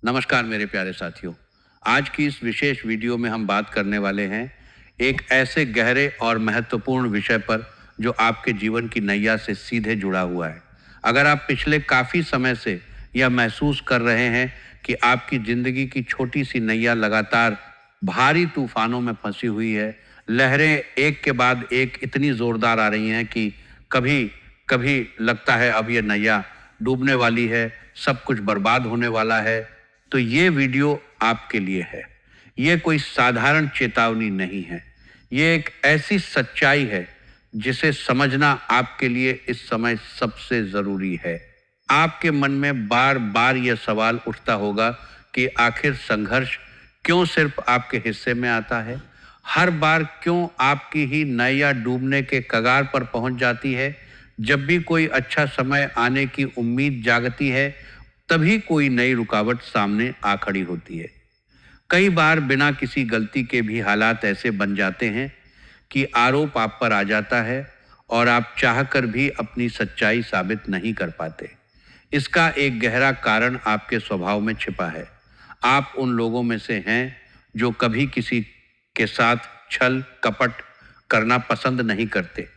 नमस्कार मेरे प्यारे साथियों। आज की इस विशेष वीडियो में हम बात करने वाले हैं एक ऐसे गहरे और महत्वपूर्ण विषय पर जो आपके जीवन की नैया से सीधे जुड़ा हुआ है। अगर आप पिछले काफ़ी समय से यह महसूस कर रहे हैं कि आपकी ज़िंदगी की छोटी सी नैया लगातार भारी तूफानों में फंसी हुई है, लहरें एक के बाद एक इतनी ज़ोरदार आ रही हैं कि कभी कभी लगता है अब ये नैया डूबने वाली है, सब कुछ बर्बाद होने वाला है, तो ये वीडियो आपके लिए है। ये कोई साधारण चेतावनी नहीं है। ये एक ऐसी सच्चाई है जिसे समझना आपके लिए इस समय सबसे ज़रूरी है। आपके मन में बार-बार यह सवाल उठता होगा कि आखिर संघर्ष क्यों सिर्फ आपके हिस्से में आता है? हर बार क्यों आपकी ही नैया डूबने के कगार पर पहुंच जाती है? जब भी कोई अच्छा समय आने की उम्मीद जागती है, तभी कोई नई रुकावट सामने आ खड़ी होती है। कई बार बिना किसी गलती के भी हालात ऐसे बन जाते हैं कि आरोप आप पर आ जाता है और आप चाहकर भी अपनी सच्चाई साबित नहीं कर पाते। इसका एक गहरा कारण आपके स्वभाव में छिपा है। आप उन लोगों में से हैं जो कभी किसी के साथ छल कपट करना पसंद नहीं करते।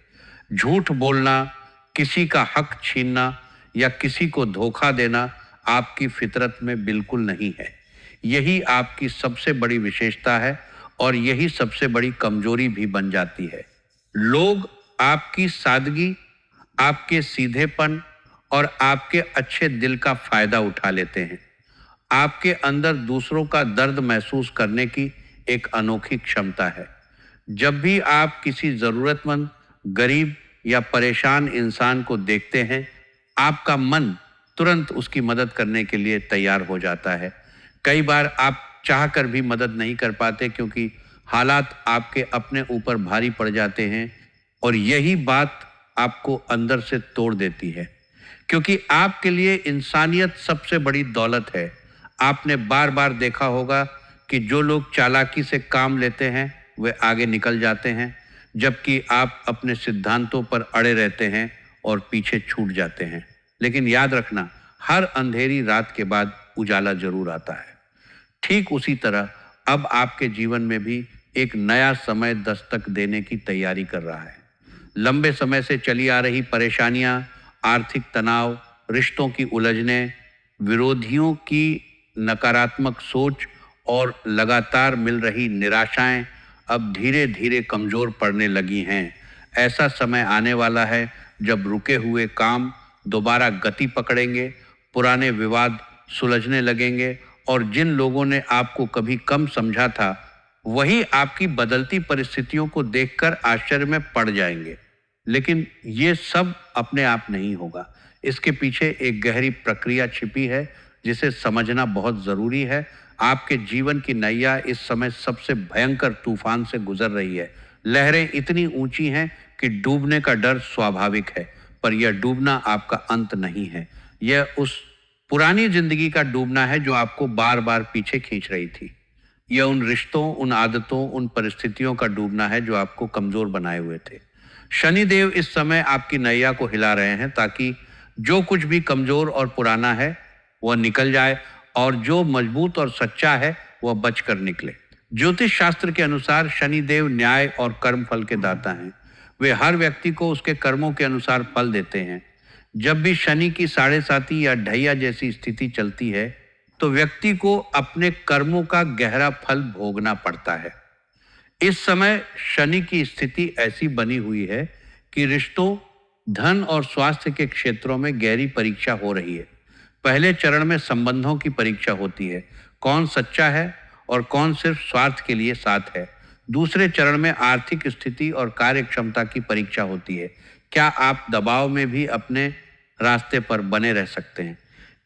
झूठ बोलना, किसी का हक छीनना या किसी को धोखा देना आपकी फितरत में बिल्कुल नहीं है। यही आपकी सबसे बड़ी विशेषता है और यही सबसे बड़ी कमजोरी भी बन जाती है। लोग आपकी सादगी, आपके सीधेपन और आपके अच्छे दिल का फायदा उठा लेते हैं। आपके अंदर दूसरों का दर्द महसूस करने की एक अनोखी क्षमता है। जब भी आप किसी ज़रूरतमंद, गरीब या परेशान इंसान को देखते हैं, आपका मन तुरंत उसकी मदद करने के लिए तैयार हो जाता है। कई बार आप चाहकर भी मदद नहीं कर पाते क्योंकि हालात आपके अपने ऊपर भारी पड़ जाते हैं और यही बात आपको अंदर से तोड़ देती है। क्योंकि आपके लिए इंसानियत सबसे बड़ी दौलत है। आपने बार-बार देखा होगा कि जो लोग चालाकी से काम लेते हैं, वे आगे निकल जाते हैं, जबकि आप अपने सिद्धांतों पर अड़े रहते हैं और पीछे छूट जाते हैं। लेकिन याद रखना, हर अंधेरी रात के बाद उजाला ज़रूर आता है। ठीक उसी तरह अब आपके जीवन में भी एक नया समय दस्तक देने की तैयारी कर रहा है। लंबे समय से चली आ रही परेशानियां, आर्थिक तनाव, रिश्तों की उलझनें, विरोधियों की नकारात्मक सोच और लगातार मिल रही निराशाएं अब धीरे धीरे कमज़ोर पड़ने लगी हैं। ऐसा समय आने वाला है जब रुके हुए काम दोबारा गति पकड़ेंगे, पुराने विवाद सुलझने लगेंगे और जिन लोगों ने आपको कभी कम समझा था, वही आपकी बदलती परिस्थितियों को देखकर आश्चर्य में पड़ जाएंगे। लेकिन ये सब अपने आप नहीं होगा। इसके पीछे एक गहरी प्रक्रिया छिपी है जिसे समझना बहुत ज़रूरी है। आपके जीवन की नैया इस समय सबसे भयंकर तूफान से गुजर रही है। लहरें इतनी ऊंची हैं कि डूबने का डर स्वाभाविक है, पर यह डूबना आपका अंत नहीं है। यह उस पुरानी जिंदगी का डूबना है जो आपको बार बार पीछे खींच रही थी। यह उन रिश्तों, उन आदतों, उन परिस्थितियों का डूबना है जो आपको कमज़ोर बनाए हुए थे। शनिदेव इस समय आपकी नैया को हिला रहे हैं ताकि जो कुछ भी कमज़ोर और पुराना है, वह निकल जाए और जो मजबूत और सच्चा है, वह बचकर निकले। ज्योतिष शास्त्र के अनुसार शनिदेव न्याय और कर्म फल के दाता हैं। वे हर व्यक्ति को उसके कर्मों के अनुसार फल देते हैं। जब भी शनि की साढ़े साती या ढैया जैसी स्थिति चलती है, तो व्यक्ति को अपने कर्मों का गहरा फल भोगना पड़ता है। इस समय शनि की स्थिति ऐसी बनी हुई है कि रिश्तों, धन और स्वास्थ्य के क्षेत्रों में गहरी परीक्षा हो रही है। पहले चरण में संबंधों की परीक्षा होती है, कौन सच्चा है और कौन सिर्फ स्वार्थ के लिए साथ है। दूसरे चरण में आर्थिक स्थिति और कार्य क्षमता की परीक्षा होती है, क्या आप दबाव में भी अपने रास्ते पर बने रह सकते हैं।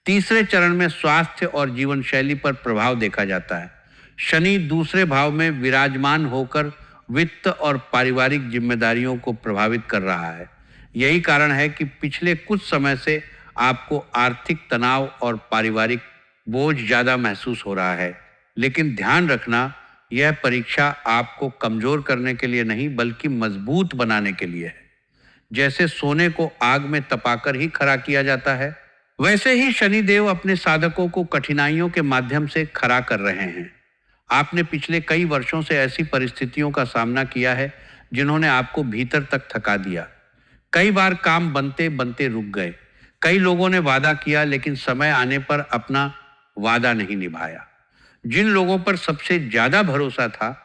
तीसरे चरण में स्वास्थ्य और जीवन शैली पर प्रभाव देखा जाता है। शनि दूसरे भाव में विराजमान होकर वित्त और पारिवारिक जिम्मेदारियों को प्रभावित कर रहा है। यही कारण है कि पिछले कुछ समय से आपको आर्थिक तनाव और पारिवारिक बोझ ज़्यादा महसूस हो रहा है। लेकिन ध्यान रखना, यह परीक्षा आपको कमज़ोर करने के लिए नहीं बल्कि मजबूत बनाने के लिए है। जैसे सोने को आग में तपाकर ही खरा किया जाता है, वैसे ही शनिदेव अपने साधकों को कठिनाइयों के माध्यम से खड़ा कर रहे हैं। आपने पिछले कई वर्षों से ऐसी परिस्थितियों का सामना किया है जिन्होंने आपको भीतर तक थका दिया। कई बार काम बनते बनते रुक गए। कई लोगों ने वादा किया लेकिन समय आने पर अपना वादा नहीं निभाया। जिन लोगों पर सबसे ज्यादा भरोसा था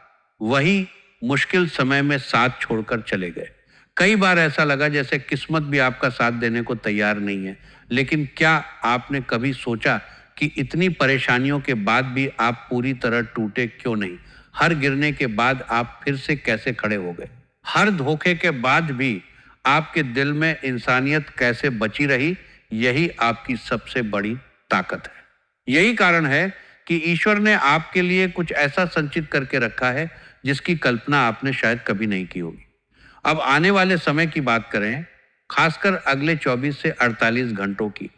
वही मुश्किल समय में साथ छोड़कर चले गए। कई बार ऐसा लगा जैसे किस्मत भी आपका साथ देने को तैयार नहीं है। लेकिन क्या आपने कभी सोचा कि इतनी परेशानियों के बाद भी आप पूरी तरह टूटे क्यों नहीं? हर गिरने के बाद आप फिर से कैसे खड़े हो गए? हर धोखे के बाद भी आपके दिल में इंसानियत कैसे बची रही? यही आपकी सबसे बड़ी ताकत है। यही कारण है कि ईश्वर ने आपके लिए कुछ ऐसा संचित करके रखा है जिसकी कल्पना आपने शायद कभी नहीं की होगी। अब आने वाले समय की बात करें, खासकर अगले 24 से 48 घंटों की।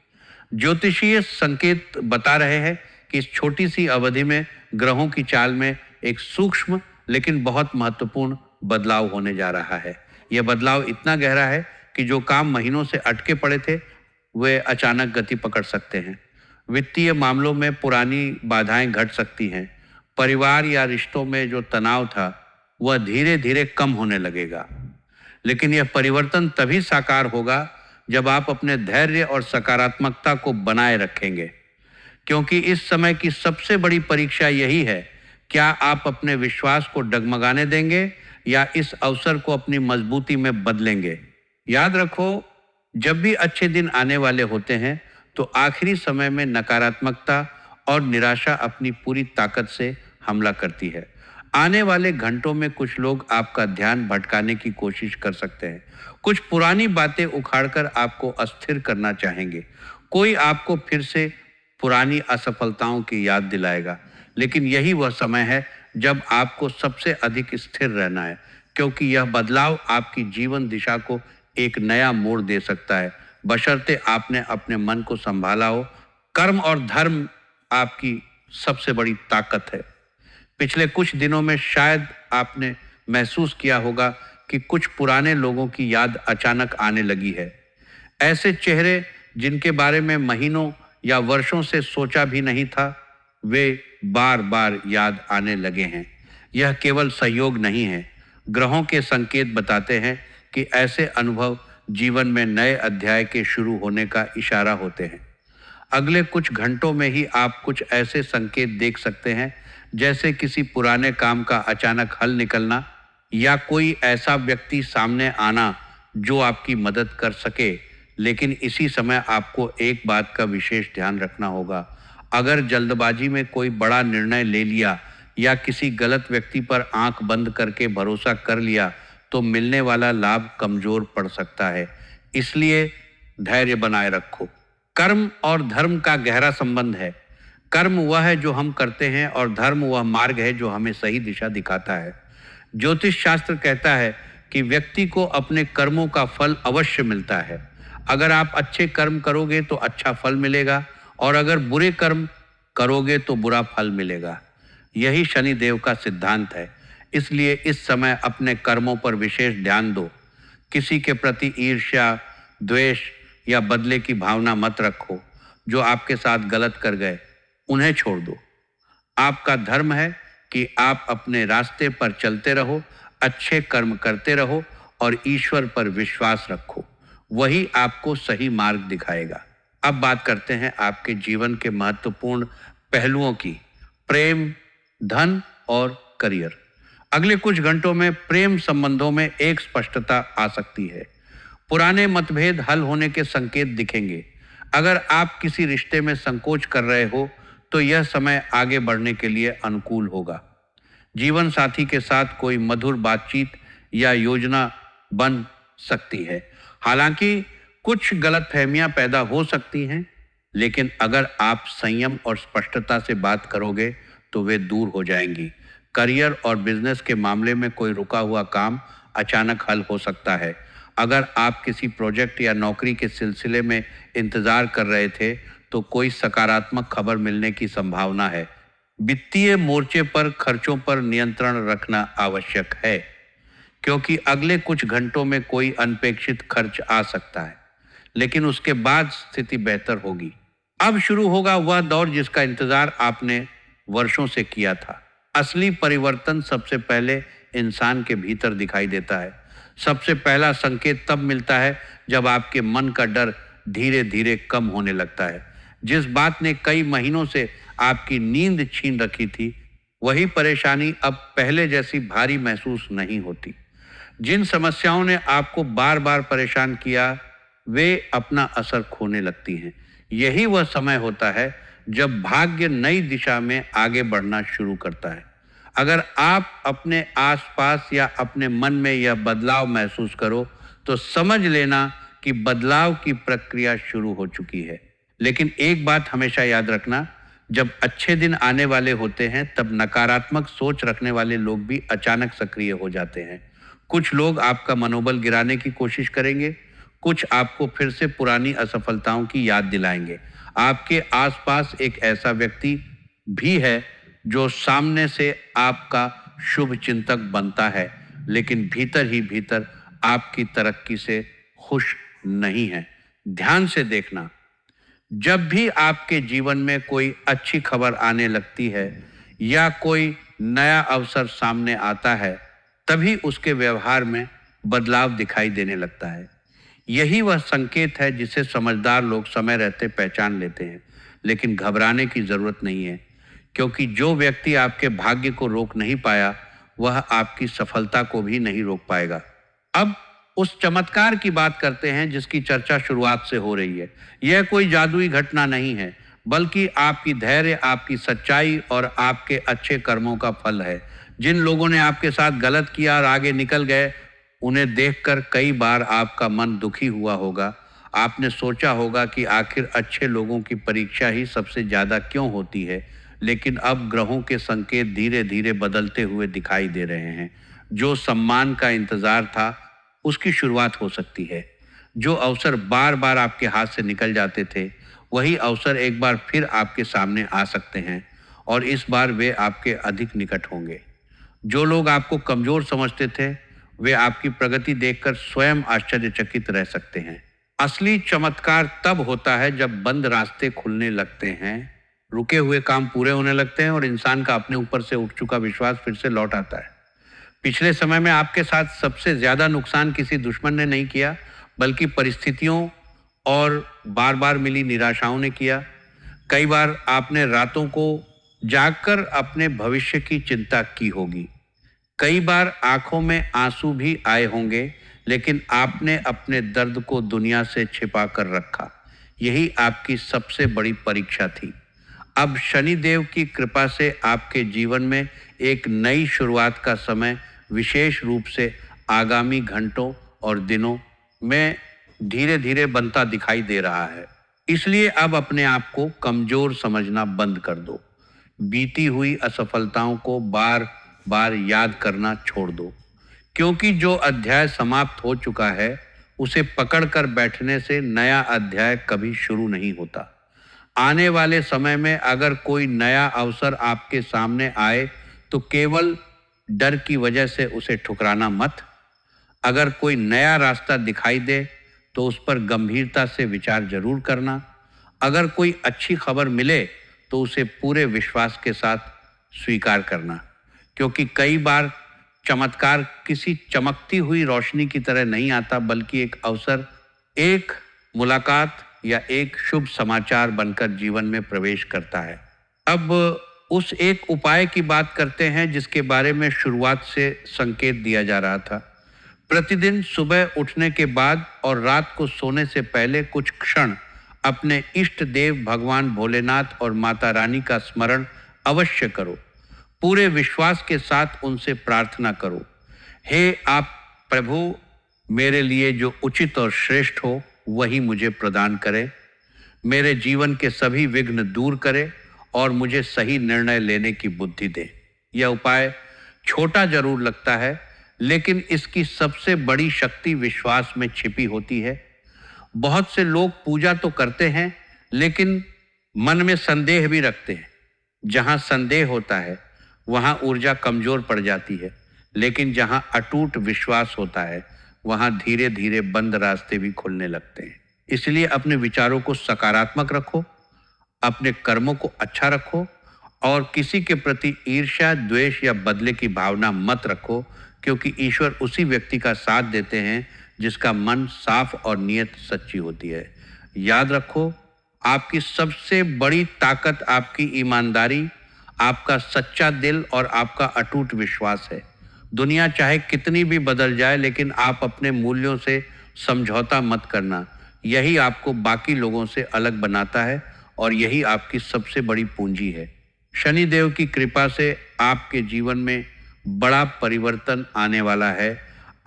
ज्योतिषीय संकेत बता रहे हैं कि इस छोटी सी अवधि में ग्रहों की चाल में एक सूक्ष्म लेकिन बहुत महत्वपूर्ण बदलाव होने जा रहा है। यह बदलाव इतना गहरा है कि जो काम महीनों से अटके पड़े थे वे अचानक गति पकड़ सकते हैं। वित्तीय मामलों में पुरानी बाधाएं घट सकती हैं। परिवार या रिश्तों में जो तनाव था वह धीरे धीरे कम होने लगेगा। लेकिन यह परिवर्तन तभी साकार होगा जब आप अपने धैर्य और सकारात्मकता को बनाए रखेंगे, क्योंकि इस समय की सबसे बड़ी परीक्षा यही है, क्या आप अपने विश्वास को डगमगाने देंगे या इस अवसर को अपनी मजबूती में बदलेंगे। याद रखो, जब भी अच्छे दिन आने वाले होते हैं तो आखिरी समय में नकारात्मकता और निराशा अपनी पूरी ताकत से हमला करती है। आने वाले घंटों में कुछ लोग आपका ध्यान भटकाने की कोशिश कर सकते हैं। कुछ पुरानी बातें उखाड़कर आपको अस्थिर करना चाहेंगे। कोई आपको फिर से पुरानी असफलताओं की याद दिलाएगा। लेकिन यही वह समय है जब आपको सबसे अधिक स्थिर रहना है, क्योंकि यह बदलाव आपकी जीवन दिशा को एक नया मोड़ दे सकता है, बशर्ते आपने अपने मन को संभाला हो। कर्म और धर्म आपकी सबसे बड़ी ताकत है। पिछले कुछ दिनों में शायद आपने महसूस किया होगा कि कुछ पुराने लोगों की याद अचानक आने लगी है। ऐसे चेहरे जिनके बारे में महीनों या वर्षों से सोचा भी नहीं था, वे बार बार याद आने लगे हैं। यह केवल सहयोग नहीं है, ग्रहों के संकेत बताते हैं कि ऐसे अनुभव जीवन में नए अध्याय के शुरू होने का इशारा होते हैं। अगले कुछ घंटों में ही आप कुछ ऐसे संकेत देख सकते हैं जैसे किसी पुराने काम का अचानक हल निकलना या कोई ऐसा व्यक्ति सामने आना जो आपकी मदद कर सके। लेकिन इसी समय आपको एक बात का विशेष ध्यान रखना होगा। अगर जल्दबाजी में कोई बड़ा निर्णय ले लिया या किसी गलत व्यक्ति पर आंख बंद करके भरोसा कर लिया तो मिलने वाला लाभ कमजोर पड़ सकता है। इसलिए धैर्य बनाए रखो। कर्म और धर्म का गहरा संबंध है। कर्म वह है जो हम करते हैं और धर्म वह मार्ग है जो हमें सही दिशा दिखाता है। ज्योतिष शास्त्र कहता है कि व्यक्ति को अपने कर्मों का फल अवश्य मिलता है। अगर आप अच्छे कर्म करोगे तो अच्छा फल मिलेगा और अगर बुरे कर्म करोगे तो बुरा फल मिलेगा। यही शनिदेव का सिद्धांत है। इसलिए इस समय अपने कर्मों पर विशेष ध्यान दो। किसी के प्रति ईर्ष्या, द्वेष या बदले की भावना मत रखो। जो आपके साथ गलत कर गए उन्हें छोड़ दो। आपका धर्म है कि आप अपने रास्ते पर चलते रहो, अच्छे कर्म करते रहो और ईश्वर पर विश्वास रखो। वही आपको सही मार्ग दिखाएगा। अब बात करते हैं आपके जीवन के महत्वपूर्ण पहलुओं की। प्रेम, धन और करियर। अगले कुछ घंटों में प्रेम संबंधों में एक स्पष्टता आ सकती है। पुराने मतभेद हल होने के संकेत दिखेंगे। अगर आप किसी रिश्ते में संकोच कर रहे हो तो यह समय आगे बढ़ने के लिए अनुकूल होगा। जीवन साथी के साथ कोई मधुर बातचीत या योजना बन सकती है। हालांकि कुछ गलतफहमियां पैदा हो सकती हैं, लेकिन अगर आप संयम और स्पष्टता से बात करोगे तो वे दूर हो जाएंगी। करियर और बिजनेस के मामले में कोई रुका हुआ काम अचानक हल हो सकता है। अगर आप किसी प्रोजेक्ट या नौकरी के सिलसिले में इंतजार कर रहे थे तो कोई सकारात्मक खबर मिलने की संभावना है। वित्तीय मोर्चे पर खर्चों पर नियंत्रण रखना आवश्यक है, क्योंकि अगले कुछ घंटों में कोई अनपेक्षित खर्च आ सकता है। लेकिन उसके बाद स्थिति बेहतर होगी। अब शुरू होगा वह दौर जिसका इंतजार आपने वर्षों से किया था। असली परिवर्तन सबसे पहले इंसान के भीतर दिखाई देता है। सबसे पहला संकेत तब मिलता है जब आपके मन का डर धीरे धीरे कम होने लगता है। जिस बात ने कई महीनों से आपकी नींद छीन रखी थी, वही परेशानी अब पहले जैसी भारी महसूस नहीं होती। जिन समस्याओं ने आपको बार बार परेशान किया, वे अपना असर खोने लगती हैं। यही वह समय होता है जब भाग्य नई दिशा में आगे बढ़ना शुरू करता है। अगर आप अपने आसपास या अपने मन में यह बदलाव महसूस करो, तो समझ लेना कि बदलाव की प्रक्रिया शुरू हो चुकी है। लेकिन एक बात हमेशा याद रखना, जब अच्छे दिन आने वाले होते हैं, तब नकारात्मक सोच रखने वाले लोग भी अचानक सक्रिय हो जाते हैं। कुछ लोग आपका मनोबल गिराने की कोशिश करेंगे, कुछ आपको फिर से पुरानी असफलताओं की याद दिलाएंगे। आपके आसपास एक ऐसा व्यक्ति भी है जो सामने से आपका शुभ चिंतक बनता है, लेकिन भीतर ही भीतर आपकी तरक्की से खुश नहीं है। ध्यान से देखना, जब भी आपके जीवन में कोई अच्छी खबर आने लगती है या कोई नया अवसर सामने आता है, तभी उसके व्यवहार में बदलाव दिखाई देने लगता है। यही वह संकेत है जिसे समझदार लोग समय रहते पहचान लेते हैं। लेकिन घबराने की जरूरत नहीं है, क्योंकि जो व्यक्ति आपके भाग्य को रोक नहीं पाया, वह आपकी सफलता को भी नहीं रोक पाएगा। अब उस चमत्कार की बात करते हैं जिसकी चर्चा शुरुआत से हो रही है। यह कोई जादुई घटना नहीं है, बल्कि आपकी धैर्य, आपकी सच्चाई और आपके अच्छे कर्मों का फल है। जिन लोगों ने आपके साथ गलत किया और आगे निकल गए, उन्हें देखकर कई बार आपका मन दुखी हुआ होगा। आपने सोचा होगा कि आखिर अच्छे लोगों की परीक्षा ही सबसे ज़्यादा क्यों होती है। लेकिन अब ग्रहों के संकेत धीरे धीरे बदलते हुए दिखाई दे रहे हैं। जो सम्मान का इंतजार था, उसकी शुरुआत हो सकती है। जो अवसर बार बार आपके हाथ से निकल जाते थे, वही अवसर एक बार फिर आपके सामने आ सकते हैं, और इस बार वे आपके अधिक निकट होंगे। जो लोग आपको कमजोर समझते थे, वे आपकी प्रगति देखकर स्वयं आश्चर्यचकित रह सकते हैं। असली चमत्कार तब होता है जब बंद रास्ते खुलने लगते हैं, रुके हुए काम पूरे होने लगते हैं और इंसान का अपने ऊपर से उठ चुका विश्वास फिर से लौट आता है। पिछले समय में आपके साथ सबसे ज्यादा नुकसान किसी दुश्मन ने नहीं किया, बल्कि परिस्थितियों और बार बार मिली निराशाओं ने किया। कई बार आपने रातों को जागकर अपने भविष्य की चिंता की होगी। कई बार आंखों में आंसू भी आए होंगे, लेकिन आपने अपने दर्द को दुनिया से छिपा कर रखा। यही आपकी सबसे बड़ी परीक्षा थी। अब शनिदेव की कृपा से आपके जीवन में एक नई शुरुआत का समय विशेष रूप से आगामी घंटों और दिनों में धीरे धीरे बनता दिखाई दे रहा है। इसलिए अब अपने आप को कमजोर समझना बंद कर दो। बीती हुई असफलताओं को बार बार याद करना छोड़ दो, क्योंकि जो अध्याय समाप्त हो चुका है, उसे पकड़कर बैठने से नया अध्याय कभी शुरू नहीं होता। आने वाले समय में अगर कोई नया अवसर आपके सामने आए, तो केवल डर की वजह से उसे ठुकराना मत। अगर कोई नया रास्ता दिखाई दे, तो उस पर गंभीरता से विचार जरूर करना। अगर कोई अच्छी खबर मिले, तो उसे पूरे विश्वास के साथ स्वीकार करना, क्योंकि कई बार चमत्कार किसी चमकती हुई रोशनी की तरह नहीं आता, बल्कि एक अवसर, एक मुलाकात या एक शुभ समाचार बनकर जीवन में प्रवेश करता है। अब उस एक उपाय की बात करते हैं जिसके बारे में शुरुआत से संकेत दिया जा रहा था। प्रतिदिन सुबह उठने के बाद और रात को सोने से पहले कुछ क्षण अपने इष्ट देव भगवान भोलेनाथ और माता रानी का स्मरण अवश्य करो। पूरे विश्वास के साथ उनसे प्रार्थना करो, हे आप प्रभु, मेरे लिए जो उचित और श्रेष्ठ हो वही मुझे प्रदान करे। मेरे जीवन के सभी विघ्न दूर करे और मुझे सही निर्णय लेने की बुद्धि दे। यह उपाय छोटा जरूर लगता है, लेकिन इसकी सबसे बड़ी शक्ति विश्वास में छिपी होती है। बहुत से लोग पूजा तो करते हैं, लेकिन मन में संदेह भी रखते हैं। जहां संदेह होता है, वहां ऊर्जा कमजोर पड़ जाती है, लेकिन जहां अटूट विश्वास होता है, वहां धीरे धीरे बंद रास्ते भी खुलने लगते हैं। इसलिए अपने विचारों को सकारात्मक रखो, अपने कर्मों को अच्छा रखो और किसी के प्रति ईर्ष्या, द्वेष या बदले की भावना मत रखो, क्योंकि ईश्वर उसी व्यक्ति का साथ देते हैं जिसका मन साफ और नीयत सच्ची होती है। याद रखो, आपकी सबसे बड़ी ताकत आपकी ईमानदारी, आपका सच्चा दिल और आपका अटूट विश्वास है। दुनिया चाहे कितनी भी बदल जाए, लेकिन आप अपने मूल्यों से समझौता मत करना। यही आपको बाकी लोगों से अलग बनाता है और यही आपकी सबसे बड़ी पूंजी है। शनिदेव की कृपा से आपके जीवन में बड़ा परिवर्तन आने वाला है।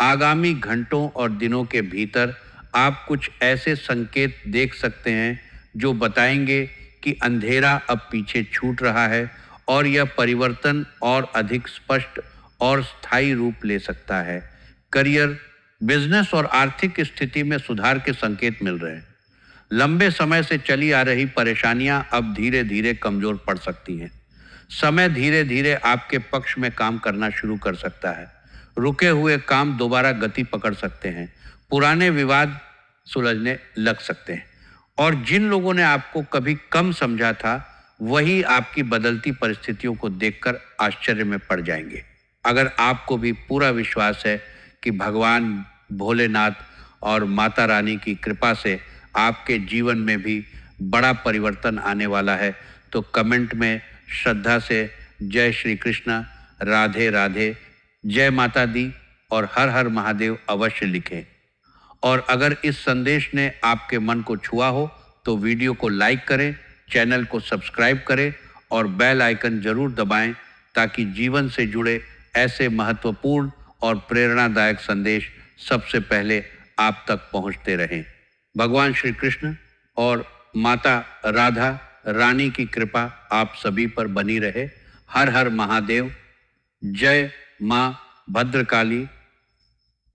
आगामी घंटों और दिनों के भीतर आप कुछ ऐसे संकेत देख सकते हैं जो बताएंगे कि अंधेरा अब पीछे छूट रहा है और यह परिवर्तन और अधिक स्पष्ट और स्थायी रूप ले सकता है। करियर, बिजनेस और आर्थिक स्थिति में सुधार के संकेत मिल रहे हैं। लंबे समय से चली आ रही परेशानियां अब धीरे धीरे कमजोर पड़ सकती हैं। समय धीरे धीरे आपके पक्ष में काम करना शुरू कर सकता है। रुके हुए काम दोबारा गति पकड़ सकते हैं। पुराने विवाद सुलझने लग सकते हैं और जिन लोगों ने आपको कभी कम समझा था, वही आपकी बदलती परिस्थितियों को देखकर आश्चर्य में पड़ जाएंगे। अगर आपको भी पूरा विश्वास है कि भगवान भोलेनाथ और माता रानी की कृपा से आपके जीवन में भी बड़ा परिवर्तन आने वाला है, तो कमेंट में श्रद्धा से जय श्री कृष्ण, राधे राधे, जय माता दी और हर हर महादेव अवश्य लिखें। और अगर इस संदेश ने आपके मन को छुआ हो तो वीडियो को लाइक करें, चैनल को सब्सक्राइब करें और बेल आइकन जरूर दबाएं, ताकि जीवन से जुड़े ऐसे महत्वपूर्ण और प्रेरणादायक संदेश सबसे पहले आप तक पहुंचते रहें। भगवान श्री कृष्ण और माता राधा रानी की कृपा आप सभी पर बनी रहे। हर हर महादेव। जय मां भद्रकाली।